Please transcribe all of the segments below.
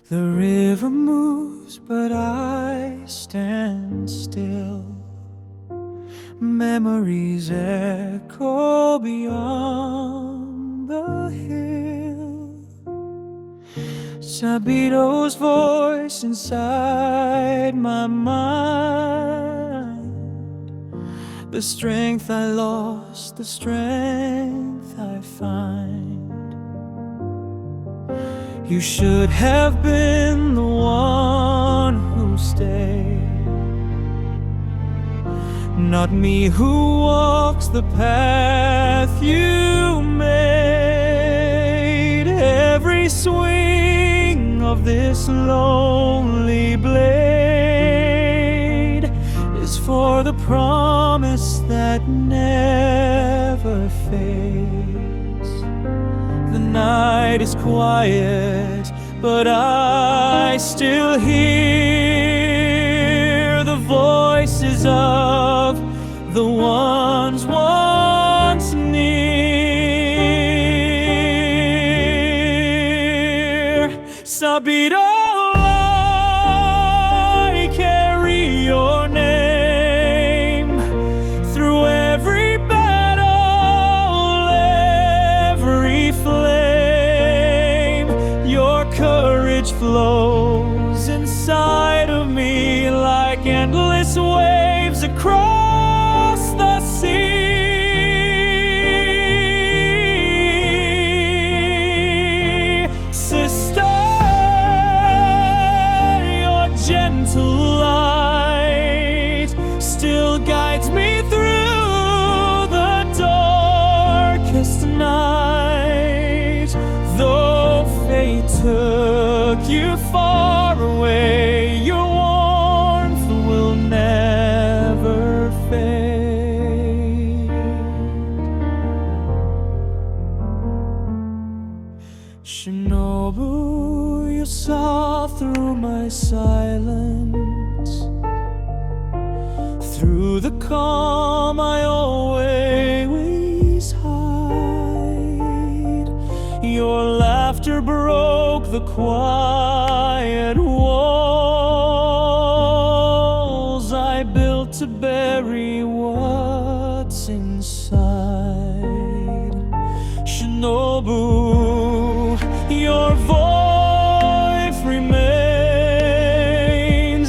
The river moves, but I stand still. Memories echo beyond the hill. Sabito's voice inside my mind. The strength I lost, the strength I find. You should have been the one who stayed, not me who walks the path you made. Every swing of this lonely blade is for the promise that never fades. The night is quiet, but I still hear the voices of the ones once near. Sabito, I carry your name through every battle, every flame. Your courage flows inside of me like endless waves across the sea. Sister, your gentle light still guides me through the darkest night. Though fate took you far away, your warmth will never fade. Shinobu, you saw through my silence. Through the calm I always hide. Your laughter broke the quiet walls I built to bury what's inside. Shinobu, your voice remains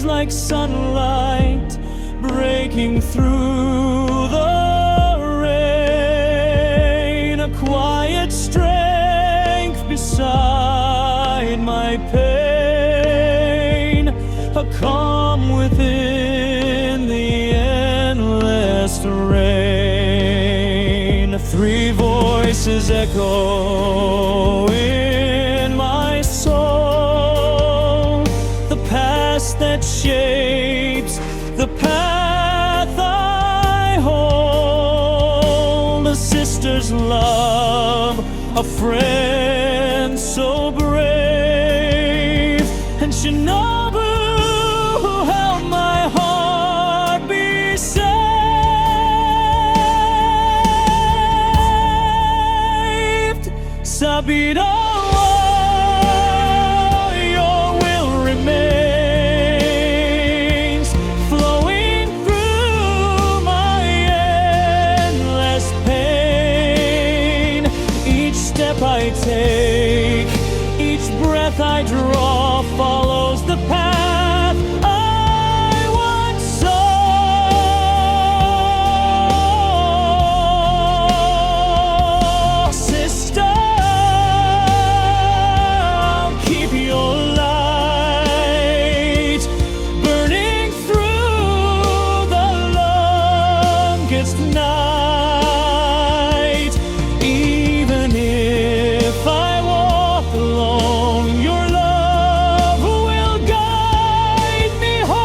like sunlight breaking through the rain. A quiet strength beside my pain, a calm within the endless rain. Three voices echo in my soul, the past that shapes the path I hold. A sister's love, a friend so brave, and Shinobu who held my heart be saved. Sabito, your will remains flowing through my endless pain. Each step I take, each breath I draw follows the path I once saw. Sister, I'll keep your light burning through the longest night. Even if I walk alone, your love will guide me home.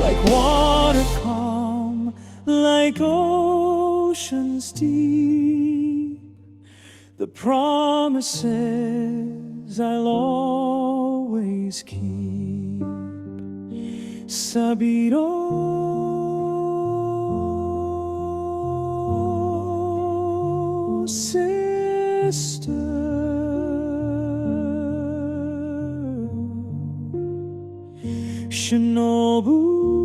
Like water calm, like oceans deep, the promises I'll always keep. Sabito, say Shinobu.